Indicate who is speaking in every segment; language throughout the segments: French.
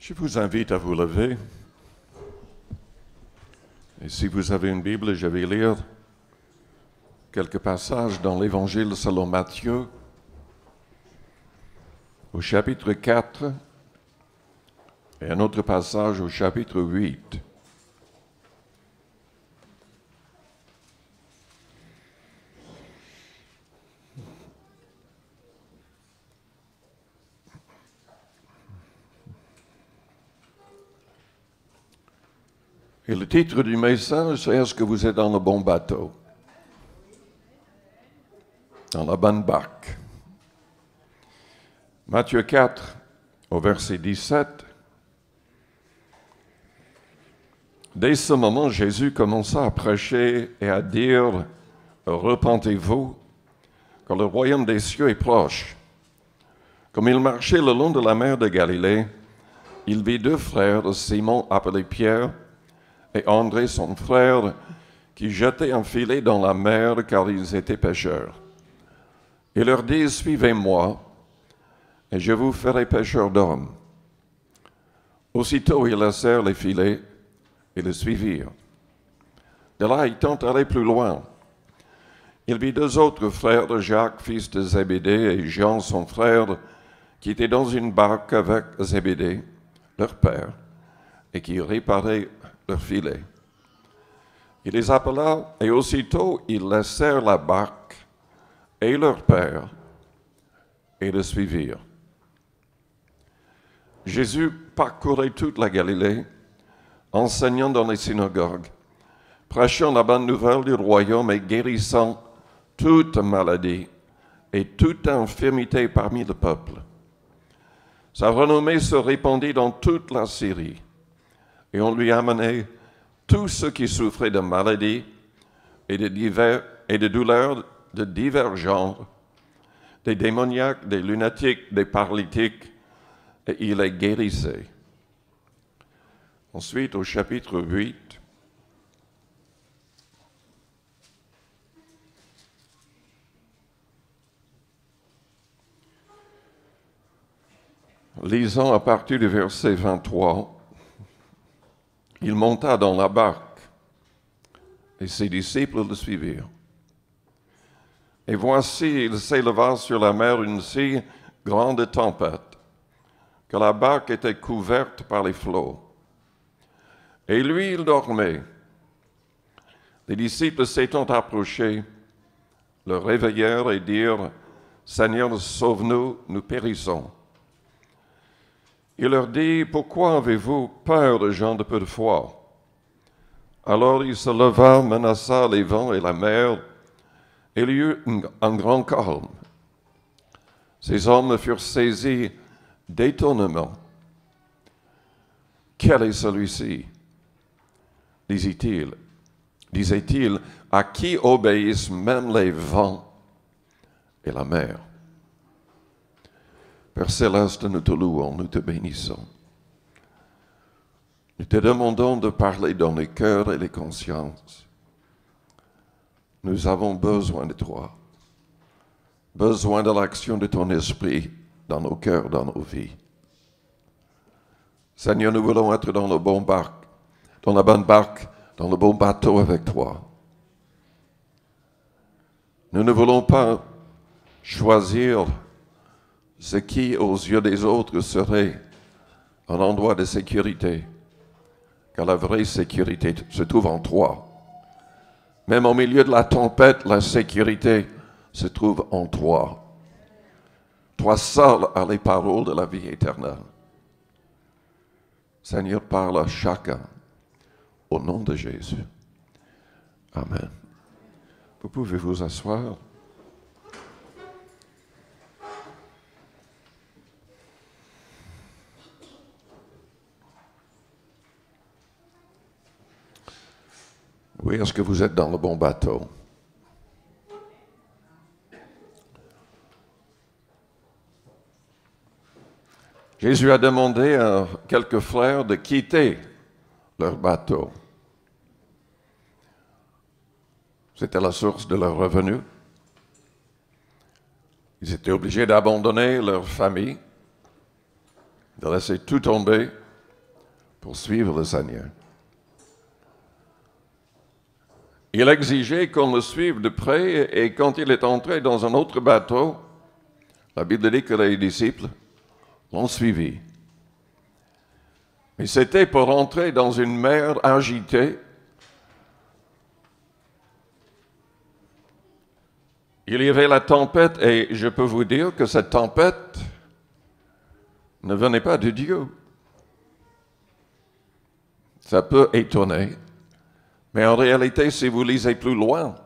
Speaker 1: Je vous invite à vous lever. Et si vous avez une Bible, je vais lire quelques passages dans l'Évangile selon Matthieu, au chapitre 4, et un autre passage au chapitre 8. Et le titre du message, c'est « Est-ce que vous êtes dans le bon bateau? » Dans la bonne barque. Matthieu 4, au verset 17. Dès ce moment, Jésus commença à prêcher et à dire « Repentez-vous, car le royaume des cieux est proche. » Comme il marchait le long de la mer de Galilée, il vit deux frères, Simon appelé Pierre, et André son frère, qui jetaient un filet dans la mer car ils étaient pêcheurs. Il leur dit, « Suivez-moi, et je vous ferai pêcheurs d'hommes. » Aussitôt ils laissèrent les filets et le suivirent. De là, étant allé plus loin, il vit deux autres frères, Jacques, fils de Zébédée, et Jean, son frère, qui étaient dans une barque avec Zébédée, leur père, et qui réparaient leur filet. Il les appela, et aussitôt ils laissèrent la barque et leur père, et le suivirent. Jésus parcourait toute la Galilée, enseignant dans les synagogues, prêchant la bonne nouvelle du royaume et guérissant toute maladie et toute infirmité parmi le peuple. Sa renommée se répandit dans toute la Syrie, et on lui amenait tous ceux qui souffraient de maladies et de douleurs de divers genres, des démoniaques, des lunatiques, des paralytiques, et il les guérissait. Ensuite, au chapitre 8, lisons à partir du verset 23, il monta dans la barque et ses disciples le suivirent. Et voici, il s'éleva sur la mer une si grande tempête que la barque était couverte par les flots. Et lui, il dormait. Les disciples s'étant approchés, le réveillèrent et dirent, « Seigneur, sauve-nous, nous périssons. » Il leur dit, « Pourquoi avez-vous peur, gens de peu de foi? » Alors il se leva, menaça les vents et la mer, et il y eut un grand calme. Ces hommes furent saisis d'étonnement. « Quel est celui-ci? » disait-il, à qui obéissent même les vents et la mer. Père Céleste, nous te louons, nous te bénissons. Nous te demandons de parler dans les cœurs et les consciences. Nous avons besoin de toi, besoin de l'action de ton esprit dans nos cœurs, dans nos vies. Seigneur, nous voulons être dans la bonne barque, dans le bon bateau avec toi. Nous ne voulons pas choisir ce qui, aux yeux des autres, serait un endroit de sécurité, car la vraie sécurité se trouve en toi. Même au milieu de la tempête, la sécurité se trouve en toi. Toi seul as les paroles de la vie éternelle. Seigneur, parle à chacun au nom de Jésus. Amen. Vous pouvez vous asseoir. Oui, est-ce que vous êtes dans le bon bateau? Jésus a demandé à quelques frères de quitter leur bateau. C'était la source de leur revenu. Ils étaient obligés d'abandonner leur famille, de laisser tout tomber pour suivre le Seigneur. Il exigeait qu'on le suive de près et quand il est entré dans un autre bateau, la Bible dit que les disciples l'ont suivi. Mais c'était pour entrer dans une mer agitée. Il y avait la tempête et je peux vous dire que cette tempête ne venait pas de Dieu. Ça peut étonner, mais en réalité, si vous lisez plus loin,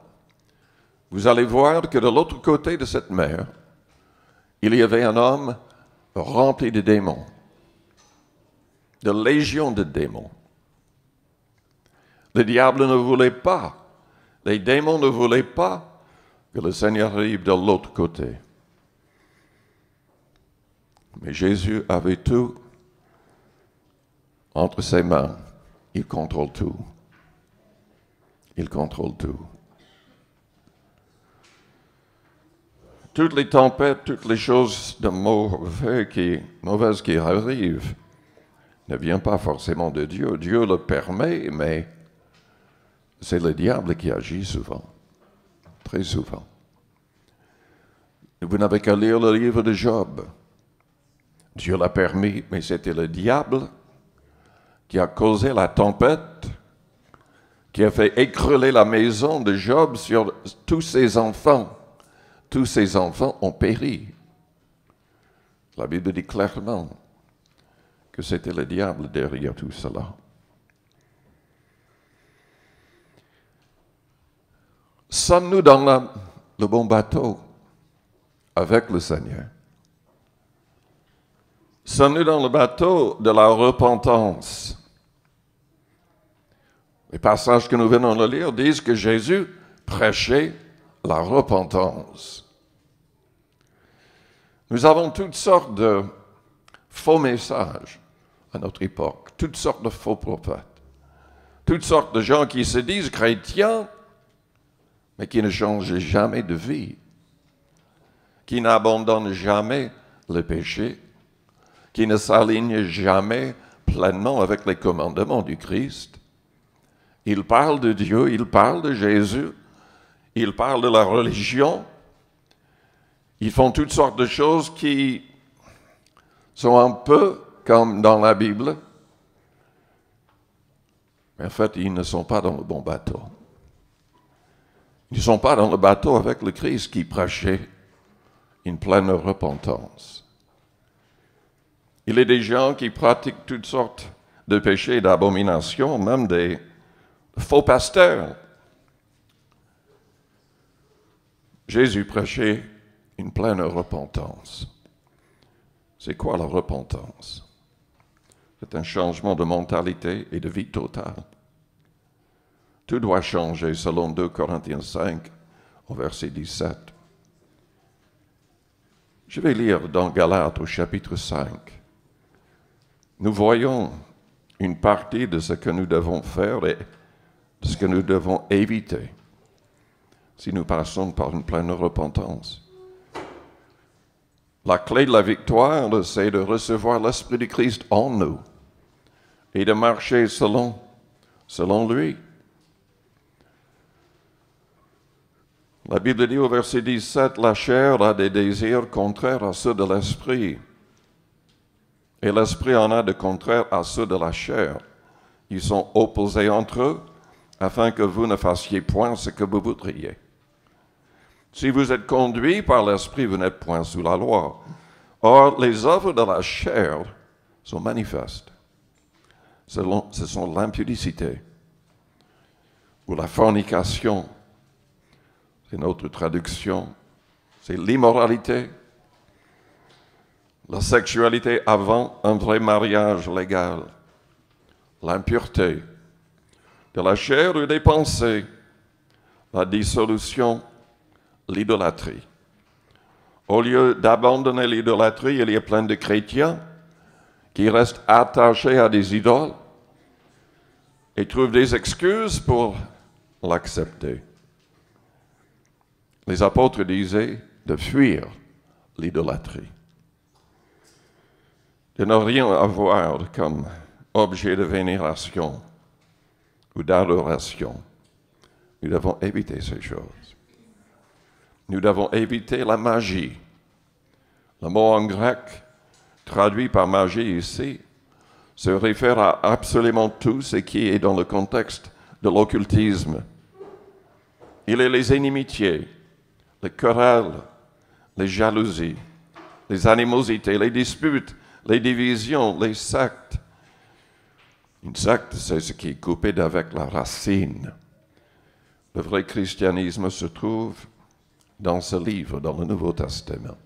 Speaker 1: vous allez voir que de l'autre côté de cette mer, il y avait un homme rempli de démons, de légions de démons. Le diable ne voulait pas, les démons ne voulaient pas que le Seigneur arrive de l'autre côté. Mais Jésus avait tout entre ses mains. Il contrôle tout. Il contrôle tout. Toutes les tempêtes, toutes les choses de mauvaises qui arrivent ne viennent pas forcément de Dieu. Dieu le permet, mais c'est le diable qui agit souvent, très souvent. Vous n'avez qu'à lire le livre de Job. Dieu l'a permis, mais c'était le diable qui a causé la tempête, qui a fait écrouler la maison de Job sur tous ses enfants. Tous ses enfants ont péri. La Bible dit clairement que c'était le diable derrière tout cela. Sommes-nous dans le bon bateau avec le Seigneur? Sommes-nous dans le bateau de la repentance? Les passages que nous venons de lire disent que Jésus prêchait la repentance. Nous avons toutes sortes de faux messages à notre époque, toutes sortes de faux prophètes, toutes sortes de gens qui se disent chrétiens, mais qui ne changent jamais de vie, qui n'abandonnent jamais le péché, qui ne s'alignent jamais pleinement avec les commandements du Christ. Ils parlent de Dieu, ils parlent de Jésus, ils parlent de la religion, ils font toutes sortes de choses qui sont un peu comme dans la Bible, mais en fait, ils ne sont pas dans le bon bateau. Ils ne sont pas dans le bateau avec le Christ qui prêchait une pleine repentance. Il y a des gens qui pratiquent toutes sortes de péchés et d'abominations, même des faux pasteurs. Jésus prêchait une pleine repentance. C'est quoi la repentance? C'est un changement de mentalité et de vie totale. Tout doit changer selon 2 Corinthiens 5 au verset 17. Je vais lire dans Galates au chapitre 5. Nous voyons une partie de ce que nous devons faire et de ce que nous devons éviter si nous passons par une pleine repentance. La clé de la victoire, c'est de recevoir l'Esprit du Christ en nous et de marcher selon lui. La Bible dit au verset 17, la chair a des désirs contraires à ceux de l'Esprit. Et l'Esprit en a de contraires à ceux de la chair. Ils sont opposés entre eux, afin que vous ne fassiez point ce que vous voudriez. Si vous êtes conduit par l'Esprit, vous n'êtes point sous la loi. Or, les œuvres de la chair sont manifestes. Ce sont l'impudicité ou la fornication. C'est notre traduction. C'est l'immoralité, la sexualité avant un vrai mariage légal, l'impureté de la chair ou des pensées, la dissolution, l'idolâtrie. Au lieu d'abandonner l'idolâtrie, il y a plein de chrétiens qui restent attachés à des idoles et trouvent des excuses pour l'accepter. Les apôtres disaient de fuir l'idolâtrie, de ne rien avoir comme objet de vénération ou d'adoration. Nous devons éviter ces choses. Nous devons éviter la magie. Le mot en grec, traduit par magie ici, se réfère à absolument tout ce qui est dans le contexte de l'occultisme. Il est les inimitiés, les querelles, les jalousies, les animosités, les disputes, les divisions, les sectes. Une secte, c'est ce qui est coupé d'avec la racine. Le vrai christianisme se trouve dans ce livre, dans le Nouveau Testament.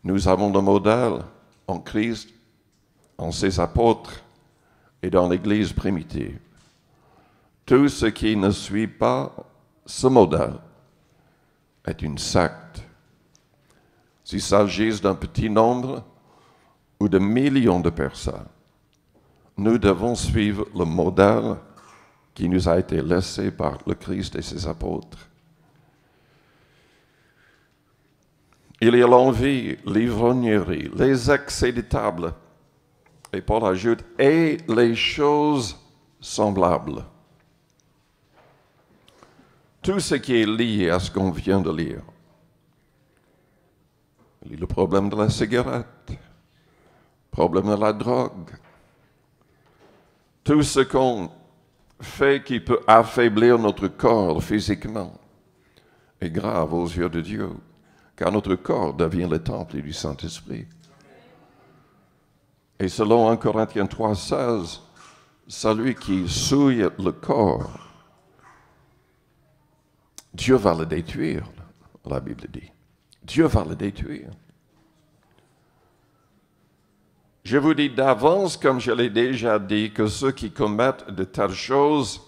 Speaker 1: Nous avons le modèle en Christ, en ses apôtres et dans l'Église primitive. Tout ce qui ne suit pas ce modèle est une secte. S'il s'agisse d'un petit nombre ou de millions de personnes, nous devons suivre le modèle qui nous a été laissé par le Christ et ses apôtres. Il y a l'envie, l'ivrognerie, les excès de table, et Paul ajoute, et les choses semblables. Tout ce qui est lié à ce qu'on vient de lire. Le problème de la cigarette, le problème de la drogue, tout ce qu'on fait qui peut affaiblir notre corps physiquement est grave aux yeux de Dieu, car notre corps devient le temple du Saint-Esprit. Et selon 1 Corinthiens 3,16, celui qui souille le corps, Dieu va le détruire, la Bible dit. Dieu va le détruire. Je vous dis d'avance, comme je l'ai déjà dit, que ceux qui commettent de telles choses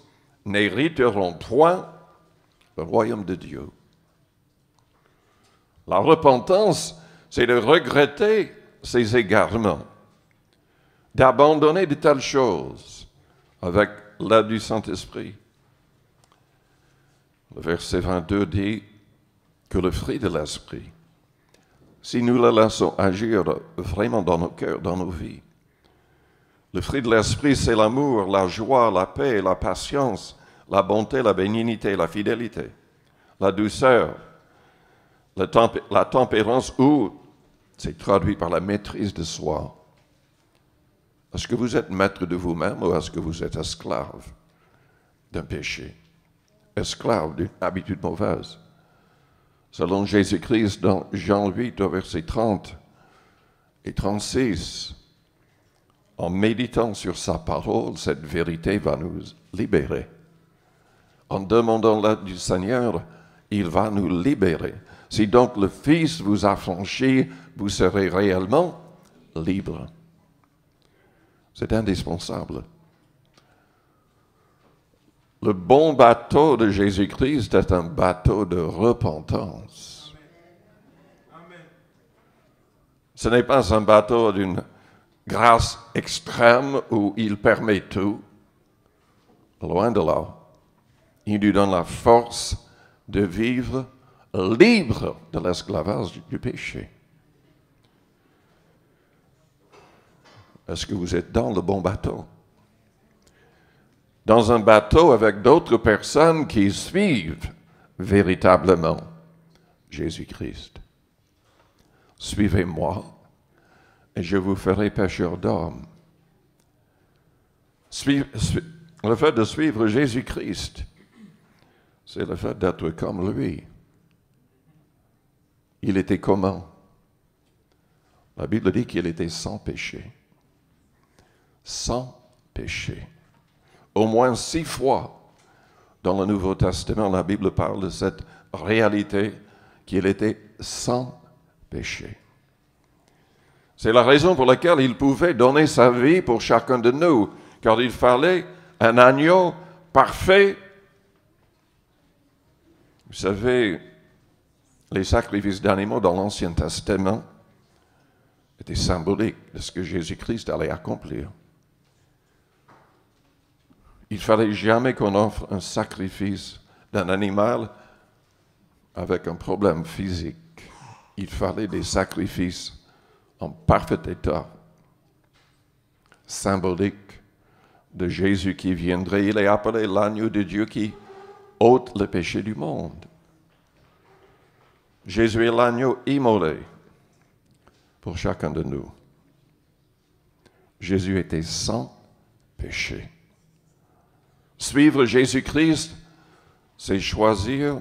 Speaker 1: n'hériteront point le royaume de Dieu. La repentance, c'est de regretter ses égarements, d'abandonner de telles choses avec l'aide du Saint-Esprit. Le verset 22 dit que le fruit de l'Esprit, si nous le laissons agir vraiment dans nos cœurs, dans nos vies, le fruit de l'Esprit, c'est l'amour, la joie, la paix, la patience, la bonté, la bénignité, la fidélité, la douceur, la tempérance, ou c'est traduit par la maîtrise de soi. Est-ce que vous êtes maître de vous-même ou est-ce que vous êtes esclave d'un péché? Esclave d'une habitude mauvaise? Selon Jésus-Christ, dans Jean 8, au verset 30 et 36, en méditant sur sa parole, cette vérité va nous libérer. En demandant l'aide du Seigneur, il va nous libérer. Si donc le Fils vous a franchi, vous serez réellement libre. C'est indispensable. Le bon bateau de Jésus-Christ est un bateau de repentance. Amen. Ce n'est pas un bateau d'une grâce extrême où il permet tout. Loin de là. Il nous donne la force de vivre libre de l'esclavage du péché. Est-ce que vous êtes dans le bon bateau? Dans un bateau avec d'autres personnes qui suivent véritablement Jésus-Christ. Suivez-moi et je vous ferai pécheurs d'hommes. Le fait de suivre Jésus-Christ, c'est le fait d'être comme lui. Il était comment? La Bible dit qu'il était sans péché. Sans péché. Au moins 6 fois dans le Nouveau Testament, la Bible parle de cette réalité qu'il était sans péché. C'est la raison pour laquelle il pouvait donner sa vie pour chacun de nous, car il fallait un agneau parfait. Vous savez, les sacrifices d'animaux dans l'Ancien Testament étaient symboliques de ce que Jésus-Christ allait accomplir. Il ne fallait jamais qu'on offre un sacrifice d'un animal avec un problème physique. Il fallait des sacrifices en parfait état. symbolique de Jésus qui viendrait. Il est appelé l'agneau de Dieu qui ôte le péché du monde. Jésus est l'agneau immolé pour chacun de nous. Jésus était sans péché. Suivre Jésus-Christ, c'est choisir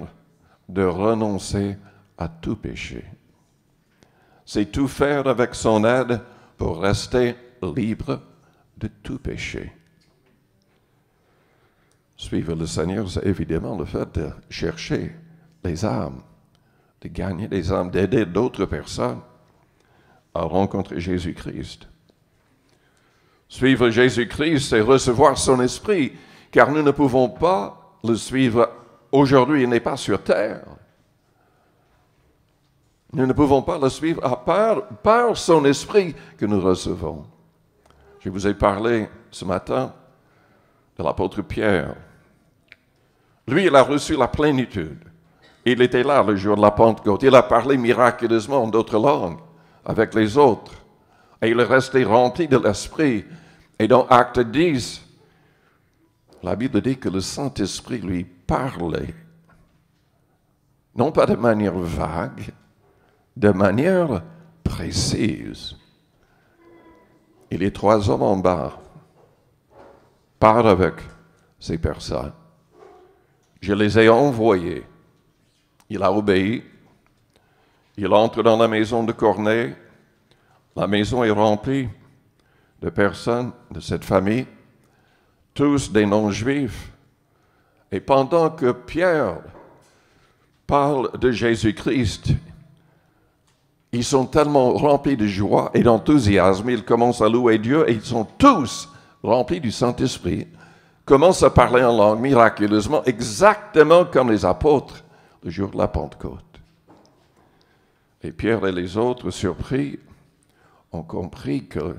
Speaker 1: de renoncer à tout péché. C'est tout faire avec son aide pour rester libre de tout péché. Suivre le Seigneur, c'est évidemment le fait de chercher les âmes, de gagner des âmes, d'aider d'autres personnes à rencontrer Jésus-Christ. Suivre Jésus-Christ, c'est recevoir son esprit, car nous ne pouvons pas le suivre aujourd'hui, il n'est pas sur terre. Nous ne pouvons pas le suivre à part par son esprit que nous recevons. Je vous ai parlé ce matin de l'apôtre Pierre. Lui, il a reçu la plénitude. Il était là le jour de la Pentecôte. Il a parlé miraculeusement en d'autres langues avec les autres. Et il est resté rempli de l'Esprit. Et dans Acte 10, la Bible dit que le Saint-Esprit lui parlait. Non pas de manière vague, de manière précise. Et les 3 hommes en bas parlent avec ces personnes. Je les ai envoyés. Il a obéi. Il entre dans la maison de Corneille. La maison est remplie de personnes de cette famille, tous des non-juifs. Et pendant que Pierre parle de Jésus-Christ, ils sont tellement remplis de joie et d'enthousiasme, ils commencent à louer Dieu et ils sont tous remplis du Saint-Esprit, commencent à parler en langue miraculeusement, exactement comme les apôtres le jour de la Pentecôte. Et Pierre et les autres, surpris, ont compris que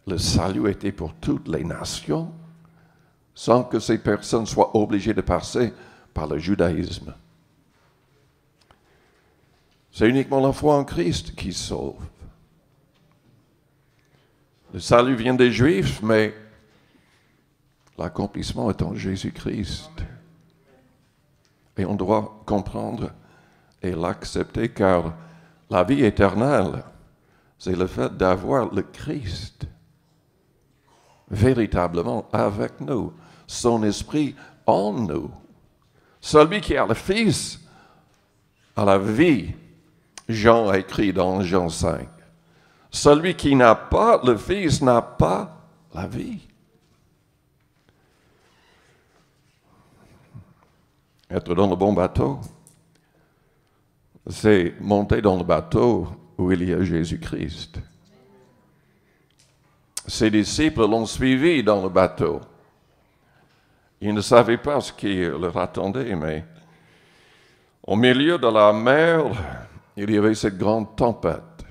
Speaker 1: le salut était pour toutes les nations, sans que ces personnes soient obligées de passer par le judaïsme. C'est uniquement la foi en Christ qui sauve. Le salut vient des Juifs, mais l'accomplissement est en Jésus-Christ. Et on doit comprendre et l'accepter, car la vie éternelle, c'est le fait d'avoir le Christ véritablement avec nous, son esprit en nous. Celui qui a le Fils a la vie. Jean a écrit dans Jean 5. Celui qui n'a pas le Fils n'a pas la vie. Être dans le bon bateau, c'est monter dans le bateau où il y a Jésus-Christ. Ses disciples l'ont suivi dans le bateau. Ils ne savaient pas ce qui leur attendait, mais au milieu de la mer, il y avait cette grande tempête.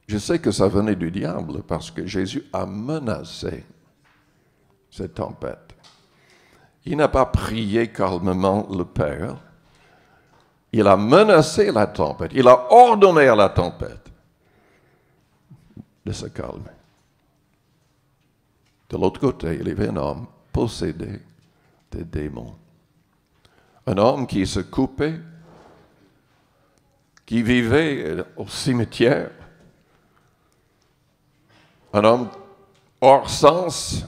Speaker 1: Je sais que ça venait du diable parce que Jésus a menacé cette tempête. Il n'a pas prié calmement le Père. Il a menacé la tempête. Il a ordonné à la tempête de se calmer. De l'autre côté, il y avait un homme possédé de démons. Un homme qui se coupait, qui vivait au cimetière. Un homme hors sens.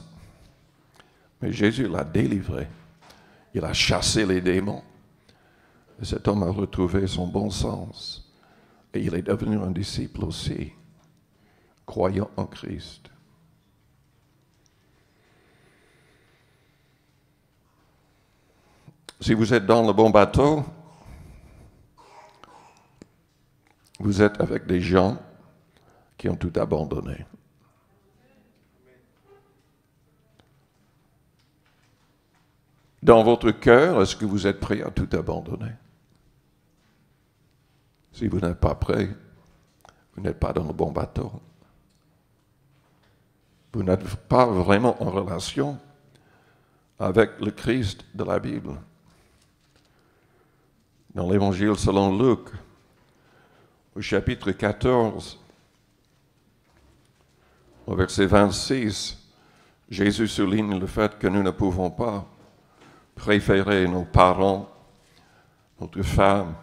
Speaker 1: Mais Jésus l'a délivré. Il a chassé les démons. Et cet homme a retrouvé son bon sens. Et il est devenu un disciple aussi, croyant en Christ. Si vous êtes dans le bon bateau, vous êtes avec des gens qui ont tout abandonné. Dans votre cœur, est-ce que vous êtes prêt à tout abandonner? Si vous n'êtes pas prêt, vous n'êtes pas dans le bon bateau. Vous n'êtes pas vraiment en relation avec le Christ de la Bible. Dans l'Évangile selon Luc, au chapitre 14, Au verset 26, Jésus souligne le fait que nous ne pouvons pas préférer nos parents, notre femme,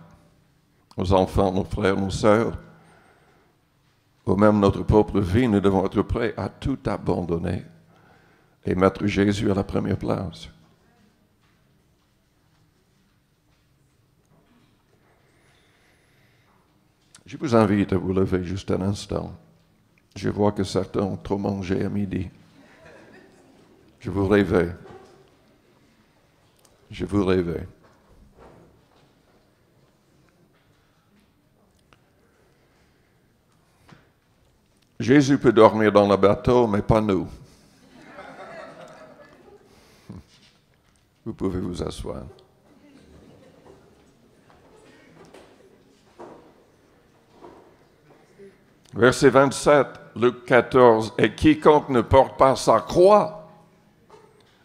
Speaker 1: nos enfants, nos frères, nos sœurs, ou même notre propre vie. Nous devons être prêts à tout abandonner et mettre Jésus à la première place. Je vous invite à vous lever juste un instant. Je vois que certains ont trop mangé à midi. Je vous réveille. Je vous réveille. Jésus peut dormir dans le bateau, mais pas nous. Vous pouvez vous asseoir. Verset 27, Luc 14, « Et quiconque ne porte pas sa croix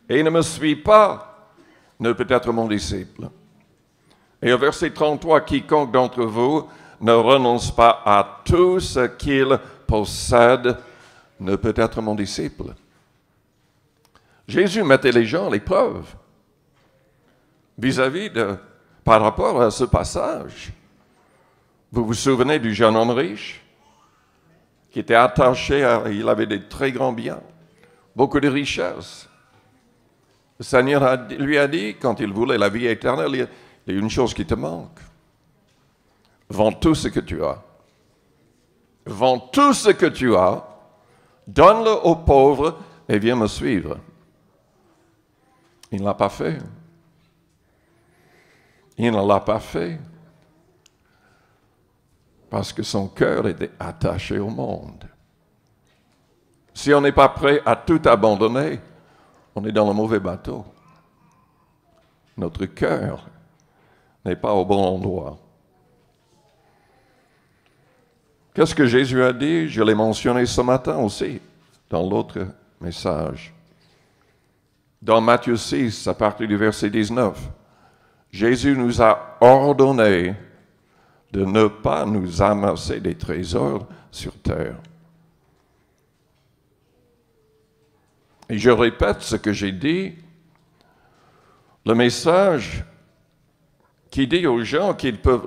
Speaker 1: et ne me suit pas ne peut être mon disciple. » Et au verset 33, « Quiconque d'entre vous ne renonce pas à tout ce qu'il possède ne peut être mon disciple. » Jésus mettait les gens à l'épreuve par rapport à ce passage. Vous vous souvenez du jeune homme riche qui était attaché il avait des très grands biens, beaucoup de richesses. Le Seigneur lui a dit, quand il voulait la vie éternelle, il y a une chose qui te manque. Vends tout ce que tu as. Vends tout ce que tu as, donne-le aux pauvres et viens me suivre. Il ne l'a pas fait. Il ne l'a pas fait parce que son cœur était attaché au monde. Si on n'est pas prêt à tout abandonner, on est dans le mauvais bateau. Notre cœur n'est pas au bon endroit. Qu'est-ce que Jésus a dit? Je l'ai mentionné ce matin aussi, dans l'autre message. Dans Matthieu 6, à partir du verset 19, Jésus nous a ordonné de ne pas nous amasser des trésors sur terre. Et je répète ce que j'ai dit, le message qui dit aux gens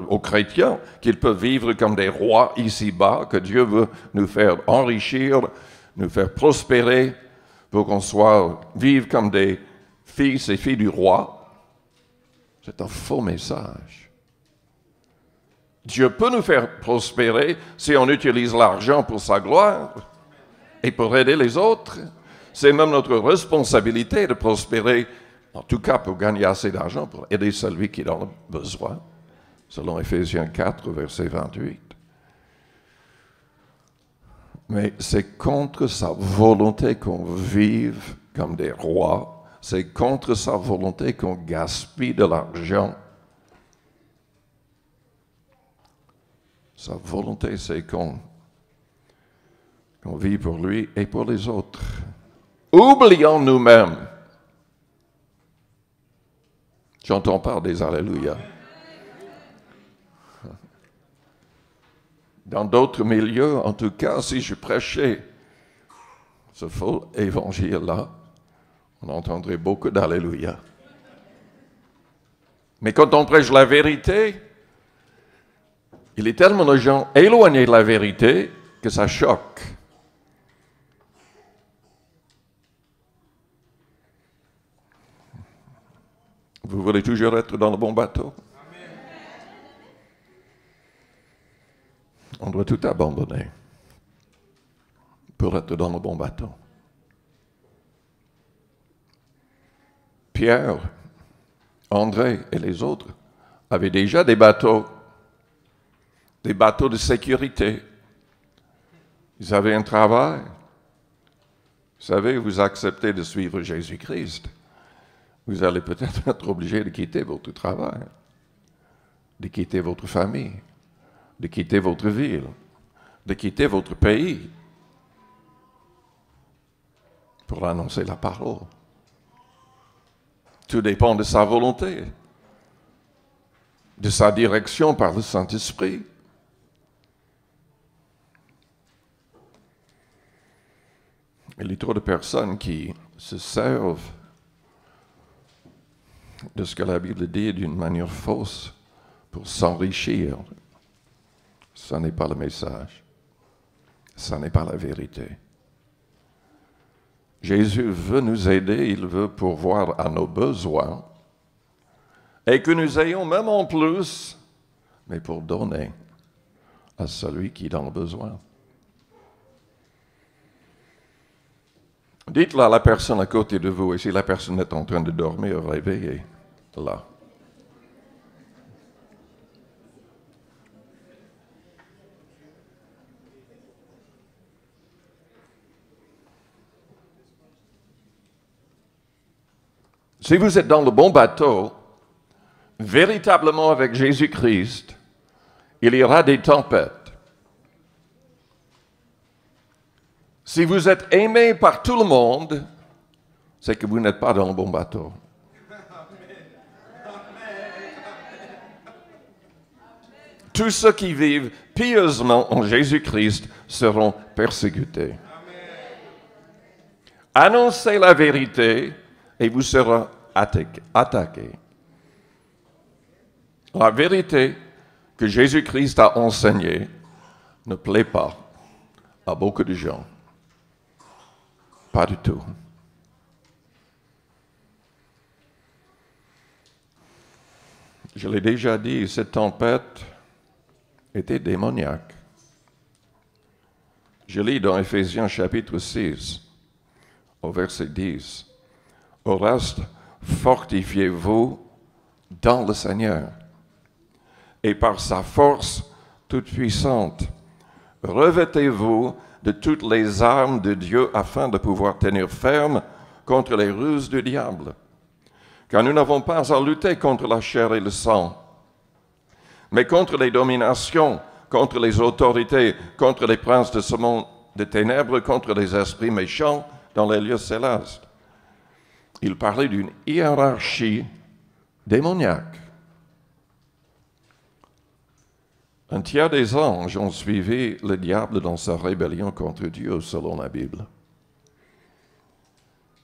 Speaker 1: aux chrétiens, qu'ils peuvent vivre comme des rois ici-bas, que Dieu veut nous faire enrichir, nous faire prospérer, pour qu'on vive comme des fils et filles du roi. C'est un faux message. Dieu peut nous faire prospérer si on utilise l'argent pour sa gloire et pour aider les autres. C'est même notre responsabilité de prospérer, en tout cas pour gagner assez d'argent pour aider celui qui en a besoin, selon Éphésiens 4, verset 28. Mais c'est contre sa volonté qu'on vive comme des rois, c'est contre sa volonté qu'on gaspille de l'argent. Sa volonté, c'est qu'on vit pour lui et pour les autres. Oublions nous-mêmes. J'entends pas des Alléluia. Dans d'autres milieux, en tout cas, si je prêchais ce faux évangile-là, on entendrait beaucoup d'Alléluia. Mais quand on prêche la vérité, il y a tellement de gens éloignés de la vérité que ça choque. Vous voulez toujours être dans le bon bateau? On doit tout abandonner pour être dans le bon bateau. Pierre, André et les autres avaient déjà des bateaux de sécurité. Ils avaient un travail. Vous savez, vous acceptez de suivre Jésus-Christ, vous allez peut-être être obligé de quitter votre travail, de quitter votre famille, de quitter votre ville, de quitter votre pays pour annoncer la parole. Tout dépend de sa volonté, de sa direction par le Saint-Esprit. Il y a trop de personnes qui se servent de ce que la Bible dit d'une manière fausse pour s'enrichir. Ce n'est pas le message. Ce n'est pas la vérité. Jésus veut nous aider, il veut pourvoir à nos besoins et que nous ayons même en plus, mais pour donner à celui qui en a besoin. Dites-le à la personne à côté de vous, et si la personne est en train de dormir, réveillez-la. Si vous êtes dans le bon bateau, véritablement avec Jésus-Christ, il y aura des tempêtes. Si vous êtes aimé par tout le monde, c'est que vous n'êtes pas dans le bon bateau. Tous ceux qui vivent pieusement en Jésus-Christ seront persécutés. Annoncez la vérité et vous serez attaqués. La vérité que Jésus-Christ a enseignée ne plaît pas à beaucoup de gens. Pas du tout. Je l'ai déjà dit, cette tempête était démoniaque. Je lis dans Éphésiens chapitre 6, au verset 10. Au reste, fortifiez-vous dans le Seigneur et par sa force toute puissante. Revêtez-vous de toutes les armes de Dieu afin de pouvoir tenir ferme contre les ruses du diable. Car nous n'avons pas à lutter contre la chair et le sang, mais contre les dominations, contre les autorités, contre les princes de ce monde de ténèbres, contre les esprits méchants dans les lieux célestes. Il parlait d'une hiérarchie démoniaque. Un tiers des anges ont suivi le diable dans sa rébellion contre Dieu, selon la Bible.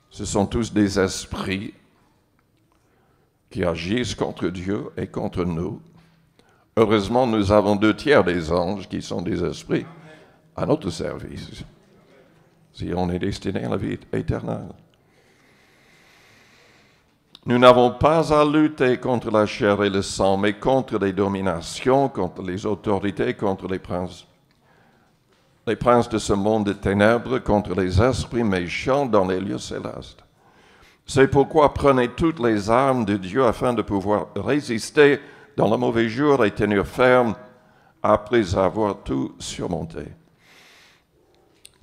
Speaker 1: Ce sont tous des esprits qui agissent contre Dieu et contre nous. Heureusement, nous avons 2 tiers des anges qui sont des esprits à notre service, si on est destiné à la vie éternelle. Nous n'avons pas à lutter contre la chair et le sang, mais contre les dominations, contre les autorités, contre les princes de ce monde de ténèbres, contre les esprits méchants dans les lieux célestes. C'est pourquoi prenez toutes les armes de Dieu afin de pouvoir résister dans le mauvais jour et tenir ferme après avoir tout surmonté.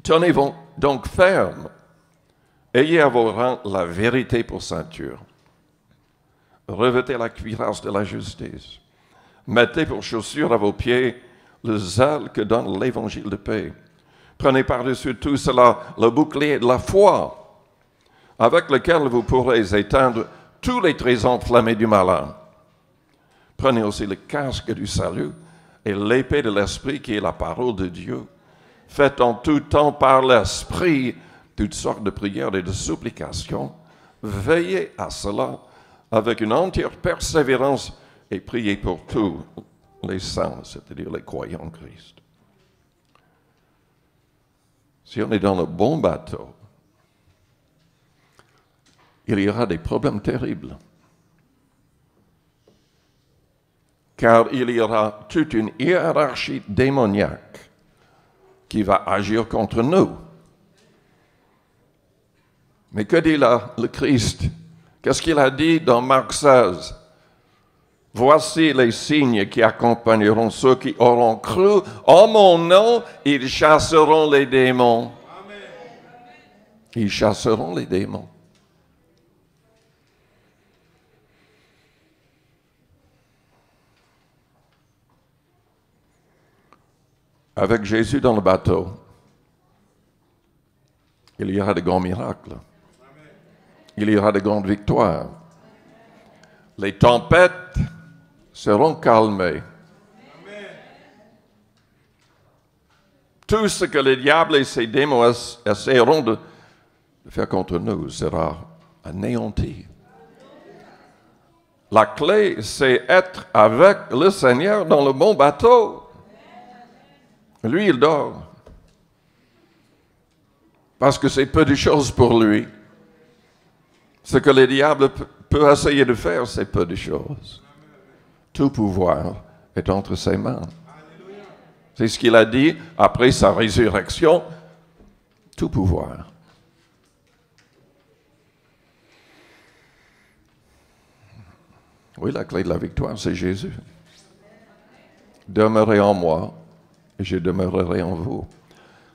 Speaker 1: Tenez donc ferme. Ayez à vos rangs la vérité pour ceinture. Revêtez la cuirasse de la justice. Mettez pour chaussure à vos pieds le zèle que donne l'évangile de paix. Prenez par-dessus tout cela le bouclier de la foi, avec lequel vous pourrez éteindre tous les traits enflammés du malin. Prenez aussi le casque du salut et l'épée de l'Esprit qui est la parole de Dieu. Faites en tout temps par l'Esprit toutes sortes de prières et de supplications. Veillez à cela avec une entière persévérance et priez pour tous les saints, c'est-à-dire les croyants en Christ. Si on est dans le bon bateau, il y aura des problèmes terribles. Car il y aura toute une hiérarchie démoniaque qui va agir contre nous. Mais que dit là le Christ? Qu'est-ce qu'il a dit dans Marc 16? Voici les signes qui accompagneront ceux qui auront cru. En mon nom, ils chasseront les démons. Amen. Ils chasseront les démons. Avec Jésus dans le bateau, il y aura de grands miracles. Il y aura de grandes victoires. Les tempêtes seront calmées. Tout ce que le diable et ses démons essaieront de faire contre nous sera anéanti. La clé, c'est être avec le Seigneur dans le bon bateau. Lui, il dort. Parce que c'est peu de choses pour lui. Ce que le diable peut essayer de faire, c'est peu de choses. Tout pouvoir est entre ses mains. C'est ce qu'il a dit après sa résurrection. Tout pouvoir. Oui, la clé de la victoire, c'est Jésus. Demeurez en moi et je demeurerai en vous.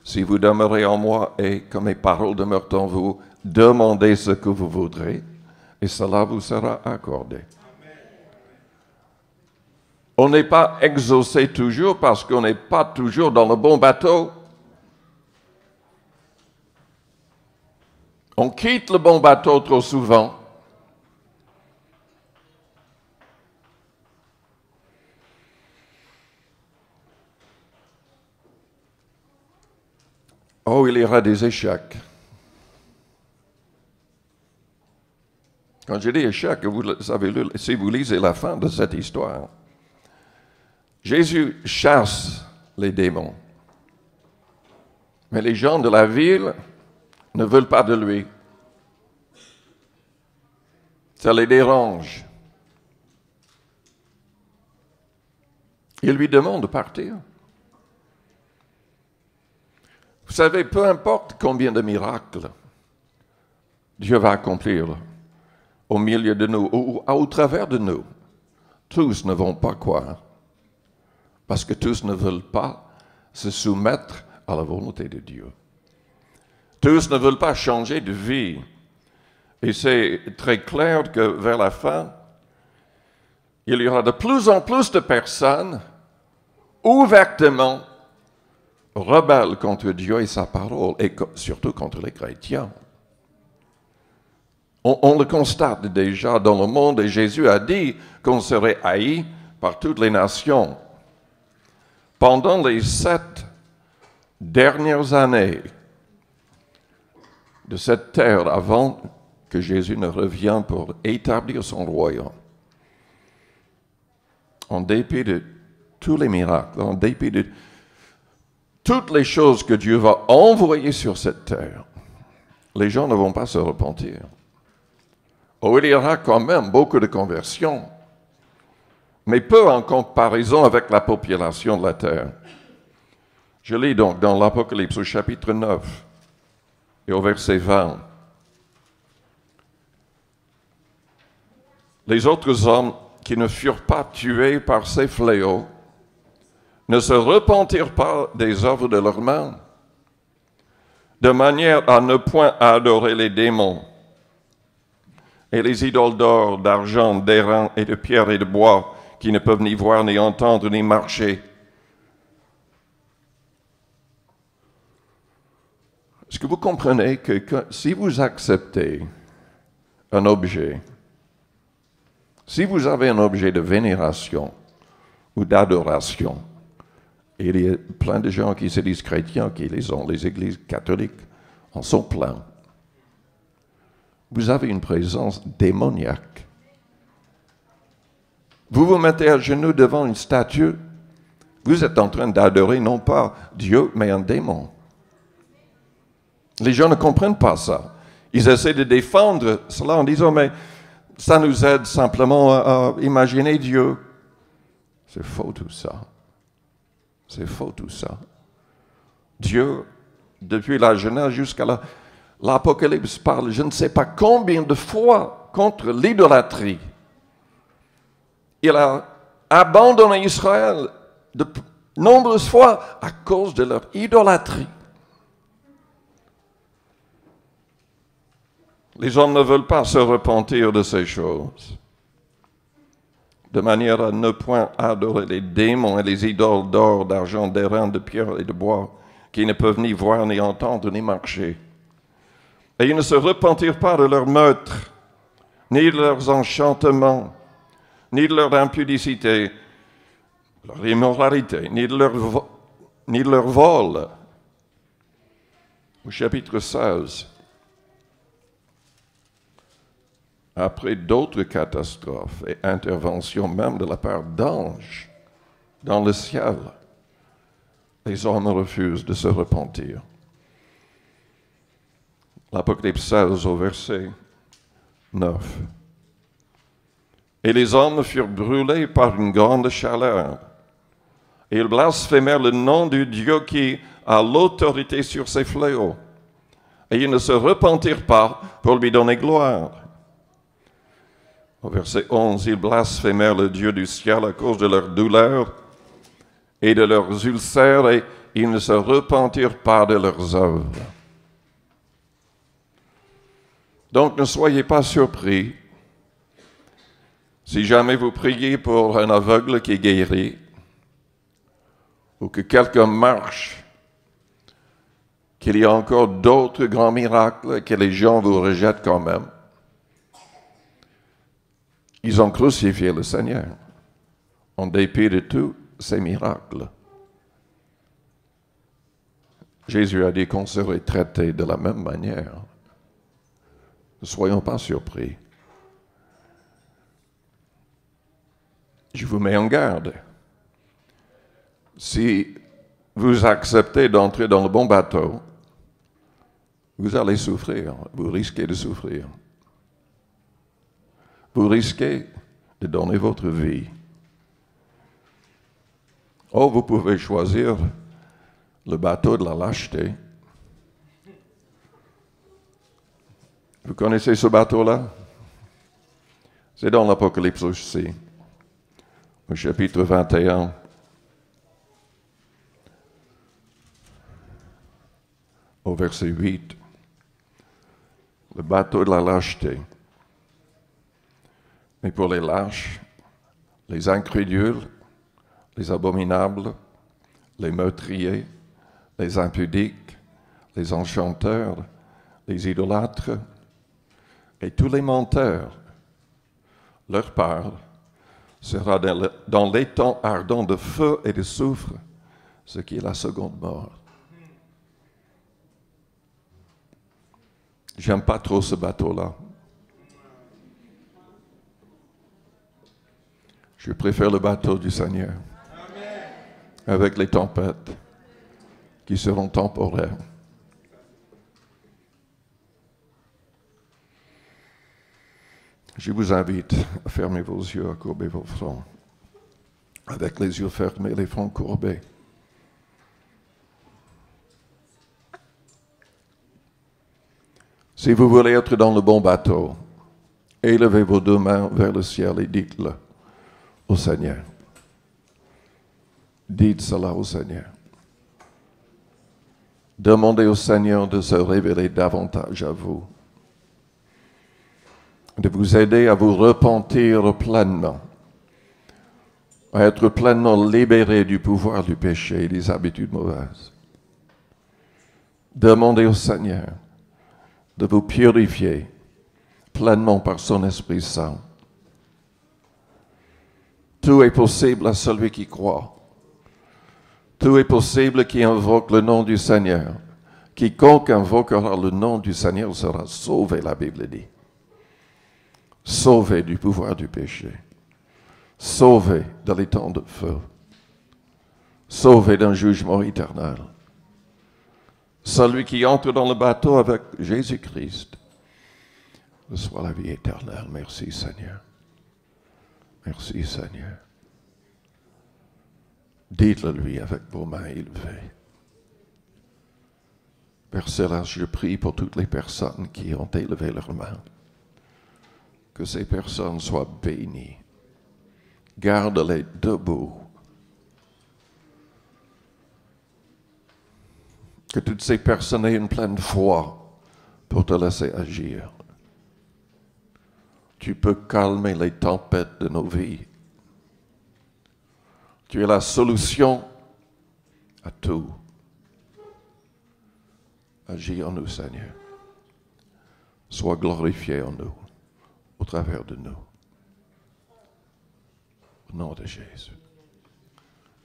Speaker 1: Si vous demeurez en moi et que mes paroles demeurent en vous, demandez ce que vous voudrez et cela vous sera accordé. On n'est pas exaucé toujours parce qu'on n'est pas toujours dans le bon bateau. On quitte le bon bateau trop souvent. Oh, il y aura des échecs. Quand je dis échec, vous savez, si vous lisez la fin de cette histoire, Jésus chasse les démons. Mais les gens de la ville ne veulent pas de lui. Ça les dérange. Ils lui demandent de partir. Vous savez, peu importe combien de miracles Dieu va accomplir au milieu de nous ou au travers de nous, tous ne vont pas croire. Parce que tous ne veulent pas se soumettre à la volonté de Dieu. Tous ne veulent pas changer de vie. Et c'est très clair que vers la fin, il y aura de plus en plus de personnes ouvertement rebelles contre Dieu et sa parole, et surtout contre les chrétiens. On le constate déjà dans le monde, et Jésus a dit qu'on serait haï par toutes les nations. Pendant les 7 dernières années de cette terre, avant que Jésus ne revienne pour établir son royaume, en dépit de tous les miracles, en dépit de toutes les choses que Dieu va envoyer sur cette terre, les gens ne vont pas se repentir. Oh, il y aura quand même beaucoup de conversions, mais peu en comparaison avec la population de la terre. Je lis donc dans l'Apocalypse au chapitre 9 et au verset 20. Les autres hommes qui ne furent pas tués par ces fléaux ne se repentirent pas des œuvres de leurs mains, de manière à ne point adorer les démons et les idoles d'or, d'argent, d'airain et de pierre et de bois, qui ne peuvent ni voir, ni entendre, ni marcher. Est-ce que vous comprenez que si vous acceptez un objet, si vous avez un objet de vénération ou d'adoration, et il y a plein de gens qui se disent chrétiens, qui les ont, les églises catholiques en sont pleins, vous avez une présence démoniaque. Vous vous mettez à genoux devant une statue, vous êtes en train d'adorer non pas Dieu, mais un démon. Les gens ne comprennent pas ça. Ils essaient de défendre cela en disant, mais ça nous aide simplement à imaginer Dieu. C'est faux tout ça. C'est faux tout ça. Dieu, depuis la Genèse jusqu'à l'Apocalypse, parle je ne sais pas combien de fois contre l'idolâtrie. Il a abandonné Israël de nombreuses fois à cause de leur idolâtrie. Les hommes ne veulent pas se repentir de ces choses, de manière à ne point adorer les démons et les idoles d'or, d'argent, d'airain, de pierre et de bois, qui ne peuvent ni voir, ni entendre, ni marcher. Et ils ne se repentirent pas de leurs meurtres, ni de leurs enchantements, ni de leur impudicité, leur immoralité, ni de leur vol. Au chapitre 16, après d'autres catastrophes et interventions même de la part d'anges dans le ciel, les hommes refusent de se repentir. L'Apocalypse 16 au verset 9. Et les hommes furent brûlés par une grande chaleur. Et ils blasphémèrent le nom du Dieu qui a l'autorité sur ces fléaux. Et ils ne se repentirent pas pour lui donner gloire. Au verset 11, ils blasphémèrent le Dieu du ciel à cause de leur douleur et de leurs ulcères, et ils ne se repentirent pas de leurs œuvres. Donc ne soyez pas surpris si jamais vous priez pour un aveugle qui est guéri, ou que quelqu'un marche, qu'il y a encore d'autres grands miracles et que les gens vous rejettent quand même. Ils ont crucifié le Seigneur en dépit de tous ces miracles. Jésus a dit qu'on serait traité de la même manière. Ne soyons pas surpris. Je vous mets en garde. Si vous acceptez d'entrer dans le bon bateau, vous allez souffrir, vous risquez de souffrir. Vous risquez de donner votre vie. Oh, vous pouvez choisir le bateau de la lâcheté. Vous connaissez ce bateau-là? C'est dans l'Apocalypse aussi, au chapitre 21. Au verset 8. Le bateau de la lâcheté. Mais pour les lâches, les incrédules, les abominables, les meurtriers, les impudiques, les enchanteurs, les idolâtres et tous les menteurs, leur part sera dans les temps ardents de feu et de soufre, ce qui est la seconde mort. J'aime pas trop ce bateau-là. Je préfère le bateau du Seigneur. Amen. Avec les tempêtes qui seront temporaires. Je vous invite à fermer vos yeux, à courber vos fronts. Avec les yeux fermés, les fronts courbés. Si vous voulez être dans le bon bateau, élevez vos deux mains vers le ciel et dites-le au Seigneur. Dites cela au Seigneur. Demandez au Seigneur de se révéler davantage à vous, de vous aider à vous repentir pleinement, à être pleinement libéré du pouvoir du péché et des habitudes mauvaises. Demandez au Seigneur de vous purifier pleinement par son Esprit Saint. Tout est possible à celui qui croit. Tout est possible qui invoque le nom du Seigneur. Quiconque invoquera le nom du Seigneur sera sauvé, la Bible dit. Sauvé du pouvoir du péché. Sauvé de l'étang de feu. Sauvé d'un jugement éternel. Celui qui entre dans le bateau avec Jésus-Christ reçoit la vie éternelle. Merci Seigneur. Merci Seigneur. Dites-le lui avec vos mains élevées. Père Céleste, je prie pour toutes les personnes qui ont élevé leurs mains. Que ces personnes soient bénies. Garde-les debout. Que toutes ces personnes aient une pleine foi pour te laisser agir. Tu peux calmer les tempêtes de nos vies. Tu es la solution à tout. Agis en nous, Seigneur. Sois glorifié en nous, au travers de nous. Au nom de Jésus.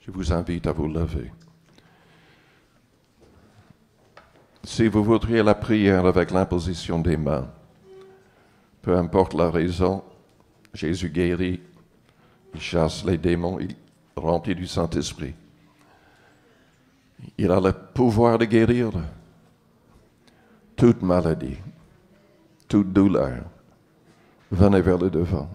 Speaker 1: Je vous invite à vous lever. Si vous voudriez la prière avec l'imposition des mains, peu importe la raison, Jésus guérit, il chasse les démons, il remplit du Saint-Esprit. Il a le pouvoir de guérir toute maladie, toute douleur. Venez vers le devant.